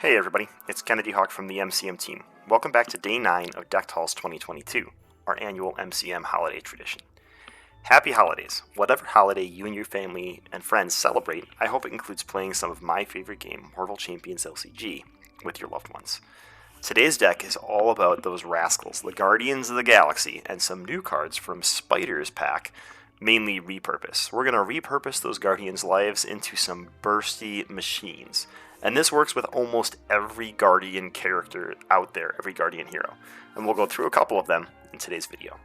Hey everybody, it's Kennedy Hawk from the MCM team. Welcome back to Day 9 of Decked Halls 2022, our annual MCM holiday tradition. Happy holidays! Whatever holiday you and your family and friends celebrate, I hope it includes playing some of my favorite game, Marvel Champions LCG, with your loved ones. Today's deck is all about those rascals, the Guardians of the Galaxy, and some new cards from Spider's pack, mainly Repurpose. We're going to repurpose those Guardians' lives into some bursty machines. And this works with almost every Guardian character out there, every Guardian hero. And we'll go through a couple of them in today's video.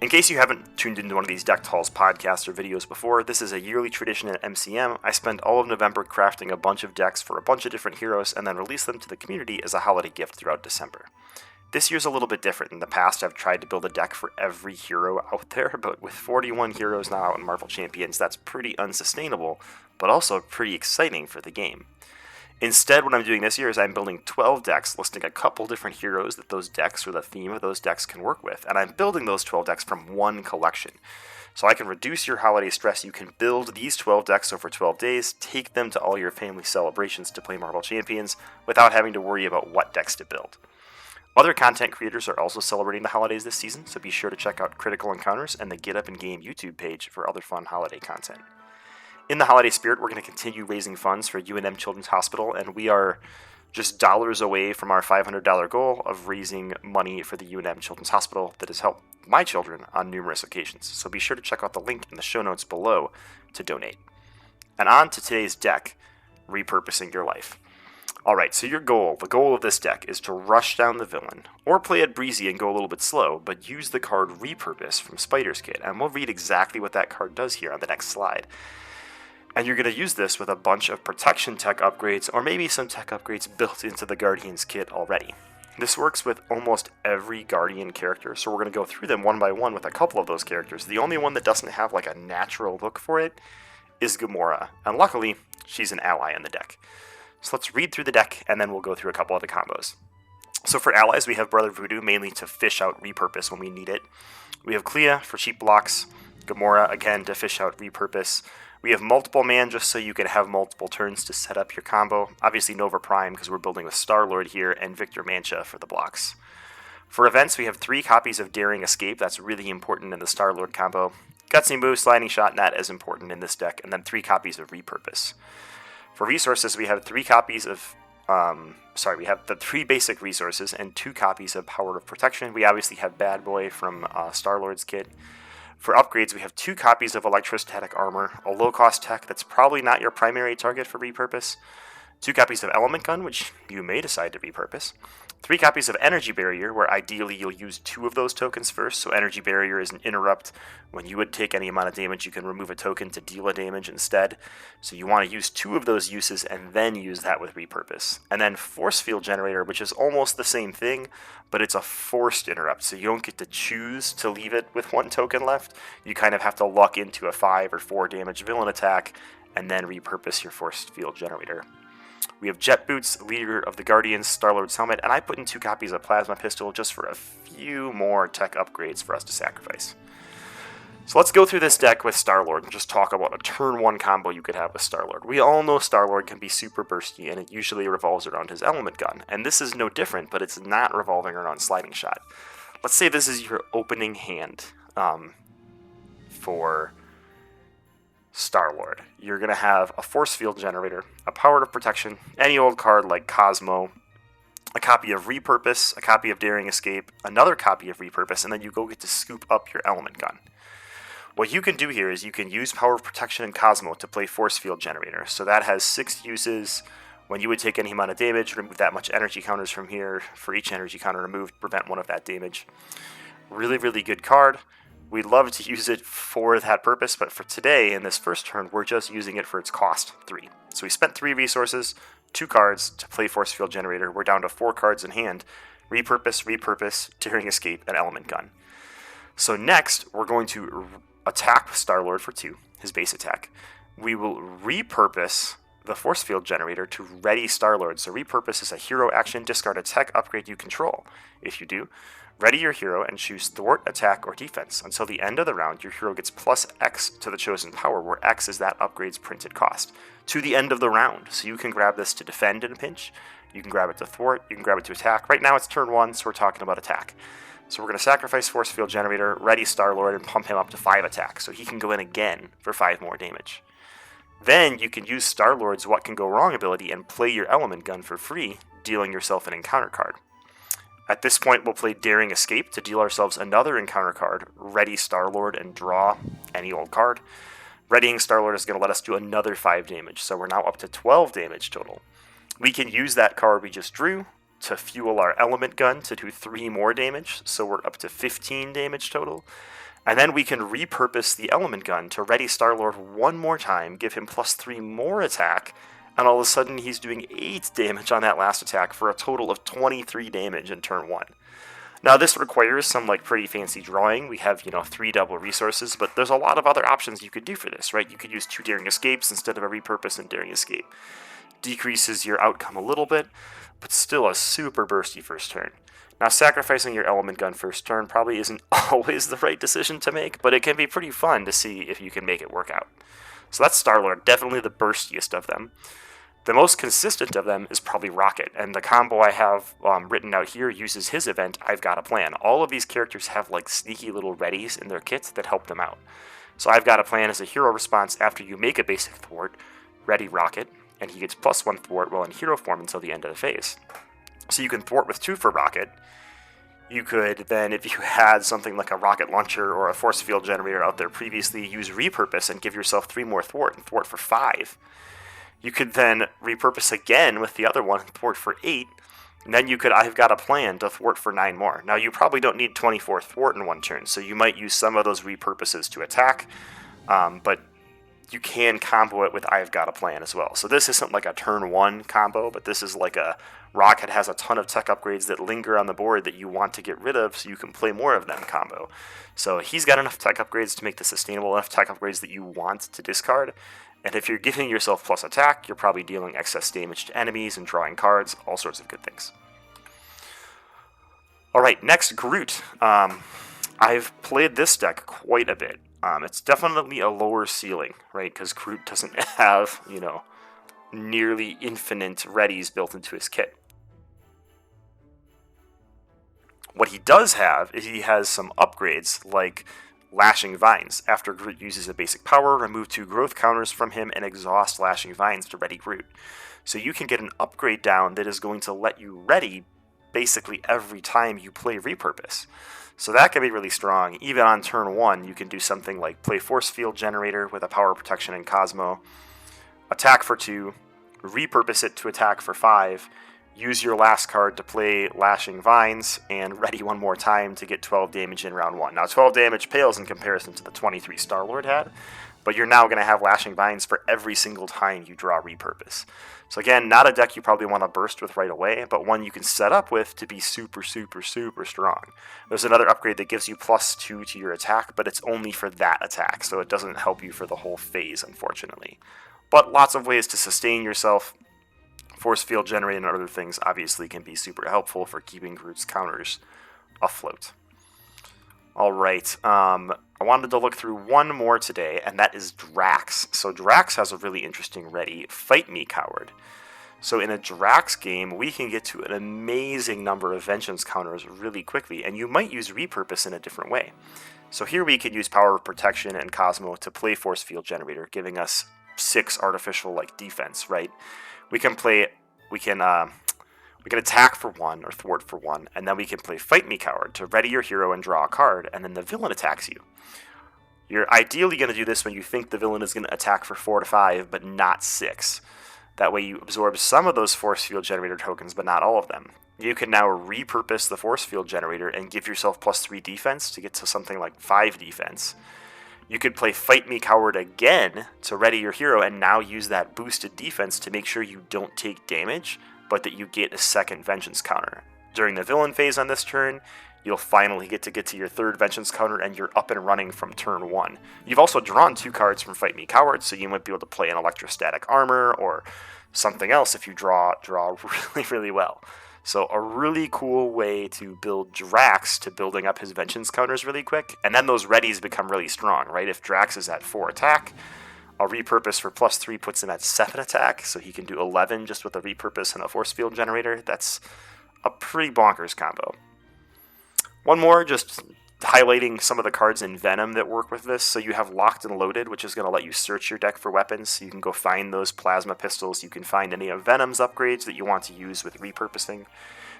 In case you haven't tuned into one of these Decked Halls podcasts or videos before, this is a yearly tradition at MCM. I spend all of November crafting a bunch of decks for a bunch of different heroes and then release them to the community as a holiday gift throughout December. This year's a little bit different. In the past, I've tried to build a deck for every hero out there, but with 41 heroes now out in Marvel Champions, that's pretty unsustainable, but also pretty exciting for the game. Instead, what I'm doing this year is I'm building 12 decks, listing a couple different heroes that those decks or the theme of those decks can work with, and I'm building those 12 decks from one collection. So I can reduce your holiday stress. You can build these 12 decks over 12 days, take them to all your family celebrations to play Marvel Champions without having to worry about what decks to build. Other content creators are also celebrating the holidays this season, so be sure to check out Critical Encounters and the Get Up and Game YouTube page for other fun holiday content. In the holiday spirit, we're going to continue raising funds for UNM Children's Hospital, and we are just dollars away from our $500 goal of raising money for the UNM Children's Hospital that has helped my children on numerous occasions. So be sure to check out the link in the show notes below to donate. And on to today's deck, Repurposing Your Life. Alright, so the goal of this deck is to rush down the villain, or play it breezy and go a little bit slow, but use the card Repurpose from Spider's kit, and we'll read exactly what that card does here on the next slide. And you're going to use this with a bunch of protection tech upgrades, or maybe some tech upgrades built into the Guardian's kit already. This works with almost every Guardian character, so we're going to go through them one by one with a couple of those characters. The only one that doesn't have like a natural look for it is Gamora, and luckily, she's an ally in the deck. So let's read through the deck, and then we'll go through a couple of the combos. So for allies, we have Brother Voodoo, mainly to fish out Repurpose when we need it. We have Clea for cheap blocks. Gamora, again, to fish out Repurpose. We have Multiple Man, just so you can have multiple turns to set up your combo. Obviously Nova Prime, because we're building with Star-Lord here, and Victor Mancha for the blocks. For events, we have 3 copies of Daring Escape. That's really important in the Star-Lord combo. Gutsy Move, Sliding Shot, not as important in this deck. And then 3 copies of Repurpose. For resources, we have 3 copies of, we have the 3 basic resources and 2 copies of Power of Protection. We obviously have Bad Boy from Star-Lord's kit. For upgrades, we have 2 copies of Electrostatic Armor, a low-cost tech that's probably not your primary target for Repurpose, 2 copies of Element Gun, which you may decide to repurpose, 3 copies of Energy Barrier, where ideally you'll use 2 of those tokens first, so Energy Barrier is an interrupt. When you would take any amount of damage, you can remove a token to deal a damage instead. So you want to use 2 of those uses and then use that with Repurpose. And then Force Field Generator, which is almost the same thing, but it's a forced interrupt, so you don't get to choose to leave it with 1 token left. You kind of have to luck into a 5 or 4 damage villain attack and then repurpose your Force Field Generator. We have Jet Boots, Leader of the Guardians, Star-Lord's Helmet, and I put in 2 copies of Plasma Pistol just for a few more tech upgrades for us to sacrifice. So let's go through this deck with Star-Lord and just talk about a turn 1 combo you could have with Star-Lord. We all know Star-Lord can be super bursty, and it usually revolves around his Element Gun. And this is no different, but it's not revolving around Sliding Shot. Let's say this is your opening hand for Star-Lord. You're going to have a Force Field Generator, a Power of Protection, any old card like Cosmo, a copy of Repurpose, a copy of Daring Escape, another copy of Repurpose, and then you go get to scoop up your Element Gun. What you can do here is you can use Power of Protection and Cosmo to play Force Field Generator. So that has 6 uses. When you would take any amount of damage, remove that much energy counters from here. For each energy counter removed, prevent 1 of that damage. Really, really good card. We'd love to use it for that purpose, but for today, in this first turn, we're just using it for its cost, 3. So we spent 3 resources, 2 cards to play Force Field Generator. We're down to 4 cards in hand. Repurpose, Daring Escape, and Element Gun. So next, we're going to attack Star-Lord for 2, his base attack. We will repurpose the Force Field Generator to ready Star-Lord. So Repurpose is a hero action, discard a tech, upgrade you control. If you do, Ready your hero and choose Thwart, Attack, or Defense. Until the end of the round, your hero gets plus X to the chosen power, where X is that upgrade's printed cost, to the end of the round. So you can grab this to defend in a pinch, you can grab it to thwart, you can grab it to attack. Right now it's turn 1, so we're talking about attack. So we're going to sacrifice Force Field Generator, ready Star-Lord, and pump him up to 5 attack, so he can go in again for 5 more damage. Then you can use Star-Lord's What Can Go Wrong ability and play your Element Gun for free, dealing yourself an encounter card. At this point, we'll play Daring Escape to deal ourselves another encounter card, ready Star-Lord, and draw any old card. Readying Star-Lord is going to let us do another 5 damage, so we're now up to 12 damage total. We can use that card we just drew to fuel our Element Gun to do 3 more damage, so we're up to 15 damage total. And then we can repurpose the Element Gun to ready Star-Lord one more time, give him plus 3 more attack, and all of a sudden he's doing 8 damage on that last attack for a total of 23 damage in turn 1. Now this requires some pretty fancy drawing. We have 3 double resources, but there's a lot of other options you could do for this, right? You could use 2 Daring Escapes instead of a Repurpose and Daring Escape. Decreases your outcome a little bit, but still a super bursty first turn. Now sacrificing your Element Gun first turn probably isn't always the right decision to make, but it can be pretty fun to see if you can make it work out. So that's Star-Lord, definitely the burstiest of them. The most consistent of them is probably Rocket, and the combo I have written out here uses his event, I've Got a Plan. All of these characters have sneaky little readies in their kits that help them out. So I've Got a Plan is a hero response after you make a basic thwart, ready Rocket, and he gets plus 1 thwart while in hero form until the end of the phase. So you can thwart with 2 for Rocket. You could then, if you had something like a rocket launcher or a force field generator out there previously, use Repurpose and give yourself 3 more thwart and thwart for 5. You could then repurpose again with the other one and thwart for 8. And then you could, I've Got a Plan to thwart for 9 more. Now you probably don't need 24 thwart in one turn, so you might use some of those repurposes to attack, but you can combo it with I've Got a Plan as well. So this isn't like a turn 1 combo, but this is like a Rocket has a ton of tech upgrades that linger on the board that you want to get rid of so you can play more of them combo. So he's got enough tech upgrades to make the sustainable enough tech upgrades that you want to discard. And if you're giving yourself plus attack, you're probably dealing excess damage to enemies and drawing cards, all sorts of good things. Alright, next Groot. I've played this deck quite a bit. It's definitely a lower ceiling, right? Because Groot doesn't have, nearly infinite readies built into his kit. What he does have is he has some upgrades like Lashing Vines. After Groot uses a basic power, remove 2 growth counters from him and exhaust Lashing Vines to ready Groot. So you can get an upgrade down that is going to let you ready basically every time you play Repurpose. So that can be really strong. Even on turn 1, you can do something like play Force Field Generator with a Power Protection and Cosmo, attack for 2, repurpose it to attack for 5, use your last card to play Lashing Vines, and ready one more time to get 12 damage in round 1. Now 12 damage pales in comparison to the 23 Star-Lord had, but you're now going to have Lashing Vines for every single time you draw Repurpose. So again, not a deck you probably want to burst with right away, but one you can set up with to be super, super, super strong. There's another upgrade that gives you plus 2 to your attack, but it's only for that attack, so it doesn't help you for the whole phase, unfortunately. But lots of ways to sustain yourself. Force Field Generating and other things obviously can be super helpful for keeping Groot's counters afloat. Alright, I wanted to look through one more today, and that is Drax. So Drax has a really interesting ready, Fight Me Coward. So in a Drax game, we can get to an amazing number of Vengeance counters really quickly, and you might use Repurpose in a different way. So here we can use Power of Protection and Cosmo to play Force Field Generator, giving us 6 artificial defense, right? We can attack for 1 or thwart for 1, and then we can play Fight Me Coward to ready your hero and draw a card, and then the villain attacks you. You're ideally going to do this when you think the villain is going to attack for 4 to 5, but not 6. That way you absorb some of those Force Field Generator tokens, but not all of them. You can now repurpose the Force Field Generator and give yourself plus 3 defense to get to something like 5 defense. You could play Fight Me Coward again to ready your hero and now use that boosted defense to make sure you don't take damage, but that you get a second Vengeance counter. During the villain phase on this turn, you'll finally get to your 3rd Vengeance counter and you're up and running from turn 1. You've also drawn 2 cards from Fight Me Coward, so you might be able to play an Electrostatic Armor or something else if you draw really, really well. So a really cool way to build Drax to building up his vengeance counters really quick, and then those readies become really strong, right? If Drax is at 4 attack, a repurpose for +3 puts him at 7 attack, so he can do 11 just with a repurpose and a force field generator. That's a pretty bonkers combo. One more, just highlighting some of the cards in Venom that work with this. So you have Locked and Loaded, which is going to let you search your deck for weapons. So you can go find those plasma pistols. You can find any of Venom's upgrades that you want to use with repurposing.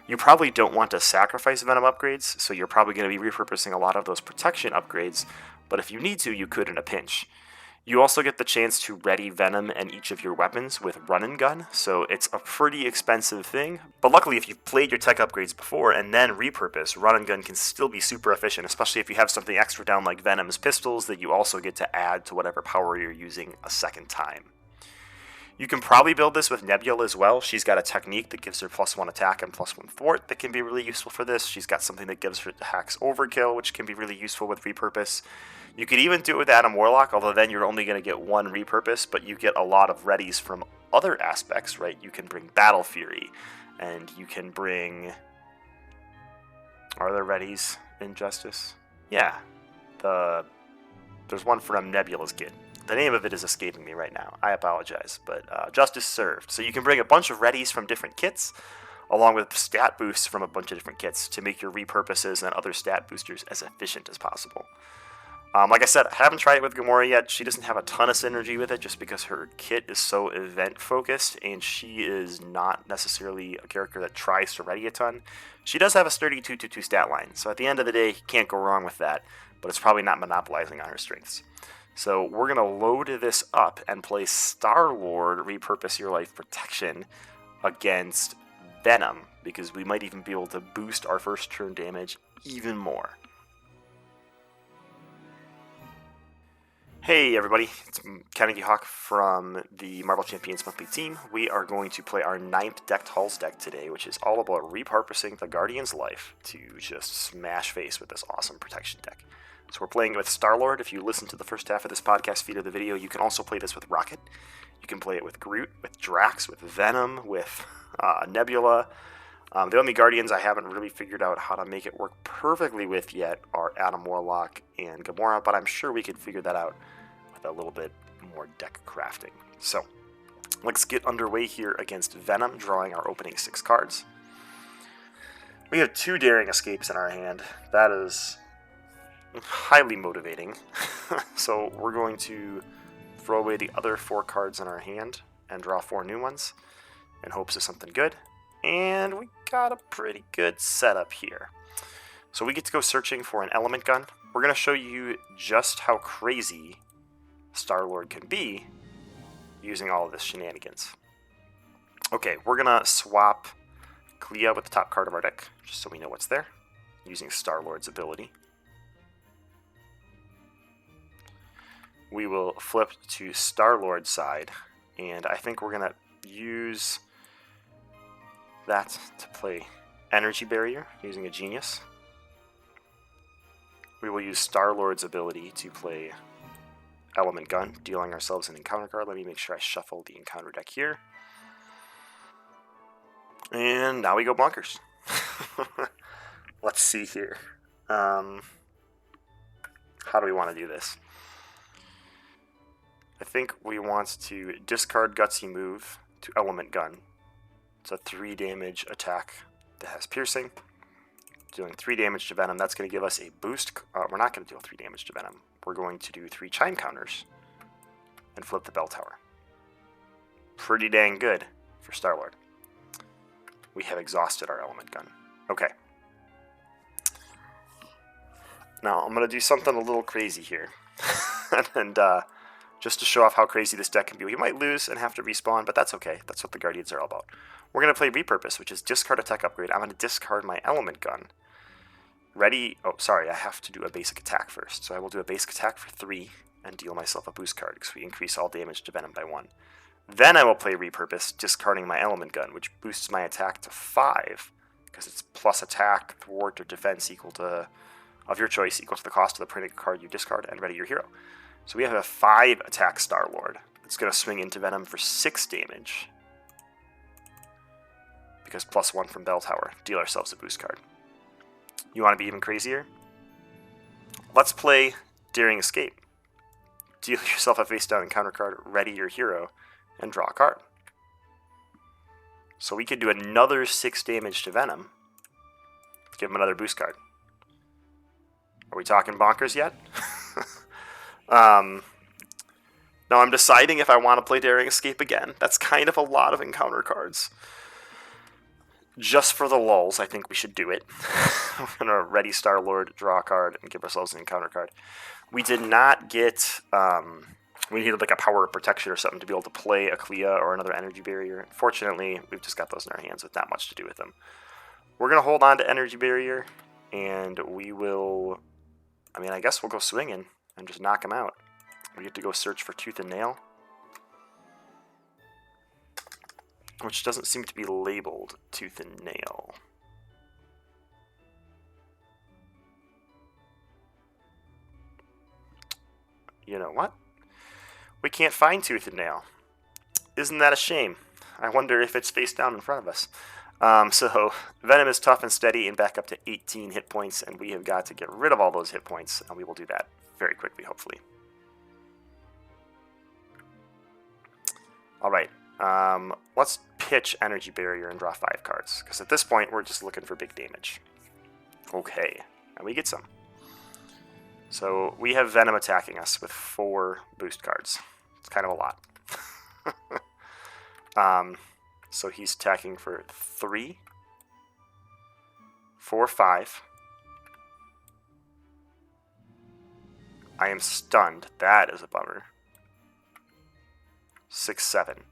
You probably don't want to sacrifice Venom upgrades, so you're probably going to be repurposing a lot of those protection upgrades, but if you need to, you could in a pinch. You also get the chance to ready Venom and each of your weapons with Run and Gun, so it's a pretty expensive thing. But luckily, if you've played your tech upgrades before and then repurpose, Run and Gun can still be super efficient, especially if you have something extra down like Venom's pistols that you also get to add to whatever power you're using a second time. You can probably build this with Nebula as well. She's got a technique that gives her +1 attack and +1 thwart that can be really useful for this. She's got something that gives her attacks overkill, which can be really useful with repurpose. You could even do it with Adam Warlock, although then you're only going to get 1 repurpose, but you get a lot of readies from other aspects, right? You can bring Battle Fury, and you can bring... Are there readies in Justice? Yeah. There's one from Nebula's kid. The name of it is escaping me right now. I apologize, but Justice Served. So you can bring a bunch of readies from different kits, along with stat boosts from a bunch of different kits to make your repurposes and other stat boosters as efficient as possible. Like I said, I haven't tried it with Gamora yet. She doesn't have a ton of synergy with it just because her kit is so event-focused, and she is not necessarily a character that tries to ready a ton. She does have a sturdy 2/2 stat line, so at the end of the day, you can't go wrong with that, but it's probably not monopolizing on her strengths. So we're going to load this up and play Star-Lord Repurpose Your Life Protection against Venom, because we might even be able to boost our first turn damage even more. Hey everybody, it's Kennedy Hawk from the Marvel Champions Monthly team. We are going to play our 9th Decked Halls deck today, which is all about repurposing the Guardian's life to just smash face with this awesome protection deck. So we're playing with Star-Lord. If you listen to the first half of this podcast feed of the video, you can also play this with Rocket. You can play it with Groot, with Drax, with Venom, with Nebula. The only Guardians I haven't really figured out how to make it work perfectly with yet are Adam Warlock and Gamora, but I'm sure we could figure that out with a little bit more deck crafting. So let's get underway here against Venom, drawing our opening 6 cards. We have 2 Daring Escapes in our hand. That is highly motivating. So we're going to throw away the other 4 cards in our hand and draw 4 new ones in hopes of something good. And we got a pretty good setup here. So we get to go searching for an element gun. We're going to show you just how crazy Star-Lord can be using all of this shenanigans. Okay, we're going to swap Clea with the top card of our deck, just so we know what's there, using Star-Lord's ability. We will flip to Star-Lord's side, and I think we're going to use that to play Energy Barrier using a Genius. We will use Star-Lord's ability to play Element Gun, dealing ourselves an encounter card. Let me make sure I shuffle the encounter deck here. And now we go bonkers. Let's see here. How do we want to do this? I think we want to discard Gutsy Move to Element Gun. It's a 3 damage attack that has piercing, dealing 3 damage to Venom. That's going to give us a boost. We're not going to deal 3 damage to Venom. We're going to do 3 chime counters and flip the bell tower. Pretty dang good for Star-Lord. We have exhausted our element gun. Okay. Now I'm going to do something a little crazy here. and just to show off how crazy this deck can be. We might lose and have to respawn, but that's okay. That's what the Guardians are all about. We're going to play Repurpose, which is discard a tech upgrade. I'm going to discard my element gun. Ready? Oh, sorry, I have to do a basic attack first. So I will do a basic attack for 3 and deal myself a boost card because we increase all damage to Venom by 1. Then I will play Repurpose, discarding my element gun, which boosts my attack to 5 because it's plus attack, thwart, or defense equal to, of your choice, equal to the cost of the printed card you discard and ready your hero. So we have a 5 attack Star-Lord. It's going to swing into Venom for 6 damage. because +1 from Bell Tower. Deal ourselves a boost card. You want to be even crazier? Let's play Daring Escape. Deal yourself a face down encounter card, ready your hero, and draw a card. So we could do another 6 damage to Venom. Give him another boost card. Are we talking bonkers yet? Now I'm deciding if I want to play Daring Escape again. That's kind of a lot of encounter cards. Just for the lulz, I think we should do it. We're going to ready Star-Lord, draw a card, and give ourselves an encounter card. We did not get... we needed like a power of protection or something to be able to play a Clea or another energy barrier. Fortunately, we've just got those in our hands with not much to do with them. We're going to hold on to energy barrier, and we will... I mean, I guess we'll go swinging and just knock him out. We have to go search for Tooth and Nail, which doesn't seem to be labeled Tooth and Nail. You know what? We can't find Tooth and Nail. Isn't that a shame? I wonder if it's face down in front of us. So Venom is tough and steady and back up to 18 hit points, and we have got to get rid of all those hit points, and we will do that very quickly, hopefully. All right, let's pitch Energy Barrier and draw 5 cards, because at this point, we're just looking for big damage. Okay, and we get some. So we have Venom attacking us with 4 boost cards. It's kind of a lot. So he's attacking for 3, 4, 5. I am stunned. That is a bummer. 6, 7.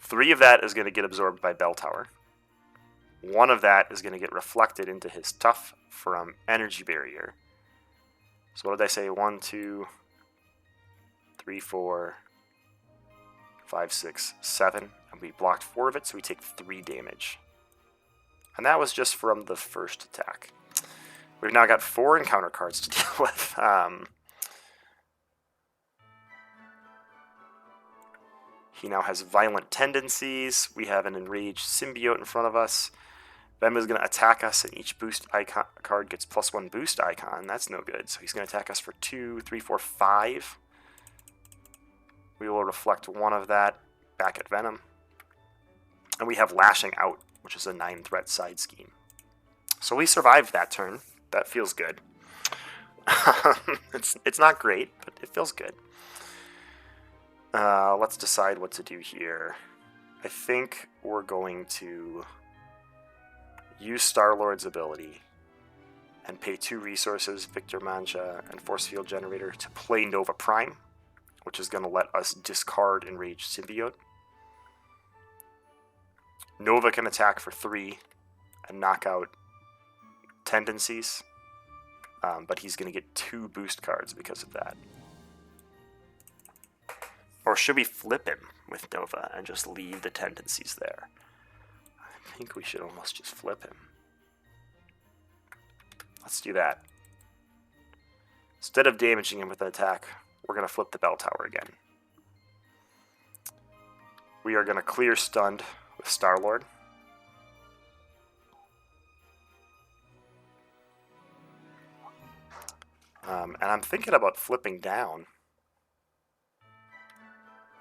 3 of that is going to get absorbed by Bell Tower. 1 of that is going to get reflected into his Tough from Energy Barrier. So what did I say? 1, 2, 3, 4, 5, 6, 7. And we blocked 4 of it, so we take 3 damage. And that was just from the first attack. We've now got 4 encounter cards to deal with. He now has Violent Tendencies. We have an Enraged Symbiote in front of us. Venom is going to attack us, and each boost icon card gets +1 boost icon. That's no good. So he's going to attack us for 2, 3, 4, 5. We will reflect 1 of that back at Venom. And we have Lashing Out, which is a 9-threat side scheme. So we survived that turn. That feels good. It's not great, but it feels good. Let's decide what to do here. I think we're going to use Star-Lord's ability and pay 2 resources, Victor Manja and Force Field Generator, to play Nova Prime, which is going to let us discard Enraged Symbiote. Nova can attack for 3 and knock out Tendencies, but he's going to get 2 boost cards because of that. Or should we flip him with Nova and just leave the Tendencies there? I think we should almost just flip him. Let's do that. Instead of damaging him with an attack, we're going to flip the Bell Tower again. We are going to clear Stunned with Star-Lord. And I'm thinking about flipping down.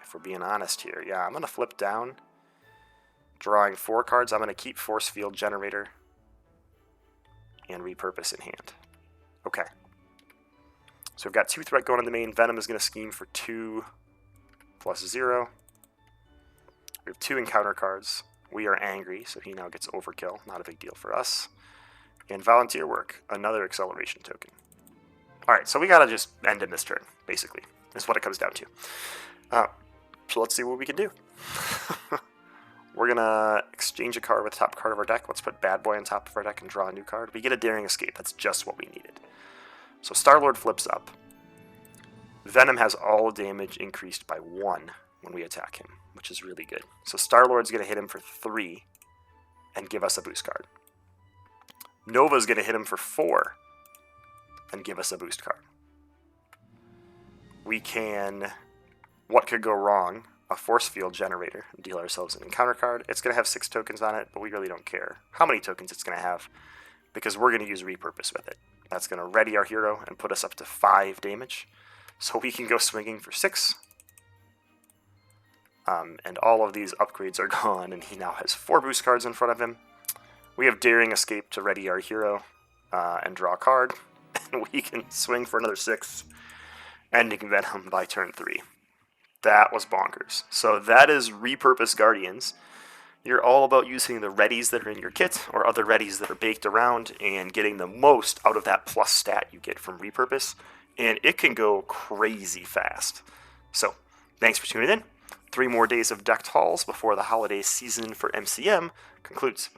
If we're being honest here. Yeah, I'm going to flip down. Drawing 4 cards. I'm going to keep Force Field Generator and Repurpose in hand. Okay. So we've got 2 threat going in the main. Venom is going to scheme for 2 plus 0. We have 2 encounter cards. We are angry, so he now gets overkill. Not a big deal for us. And Volunteer Work, another acceleration token. Alright, so we gotta just end in this turn, basically. Is what it comes down to. So let's see what we can do. We're gonna exchange a card with the top card of our deck. Let's put Bad Boy on top of our deck and draw a new card. We get a Daring Escape. That's just what we needed. So Star-Lord flips up. Venom has all damage increased by 1 when we attack him, which is really good. So Star-Lord's going to hit him for 3 and give us a boost card. Nova's going to hit him for 4 and give us a boost card. We can... What could go wrong? a force field generator and deal ourselves an encounter card. It's going to have 6 tokens on it, but we really don't care how many tokens it's going to have because we're going to use Repurpose with it. That's going to ready our hero and put us up to 5 damage. So we can go swinging for 6. And all of these upgrades are gone, and he now has 4 boost cards in front of him. We have Daring Escape to ready our hero and draw a card. And we can swing for another 6, ending Venom by turn 3. That was bonkers. So that is Repurpose Guardians. You're all about using the readies that are in your kit or other readies that are baked around and getting the most out of that plus stat you get from Repurpose. And it can go crazy fast. So, thanks for tuning in. 3 more days of decked hauls before the holiday season for MCM concludes.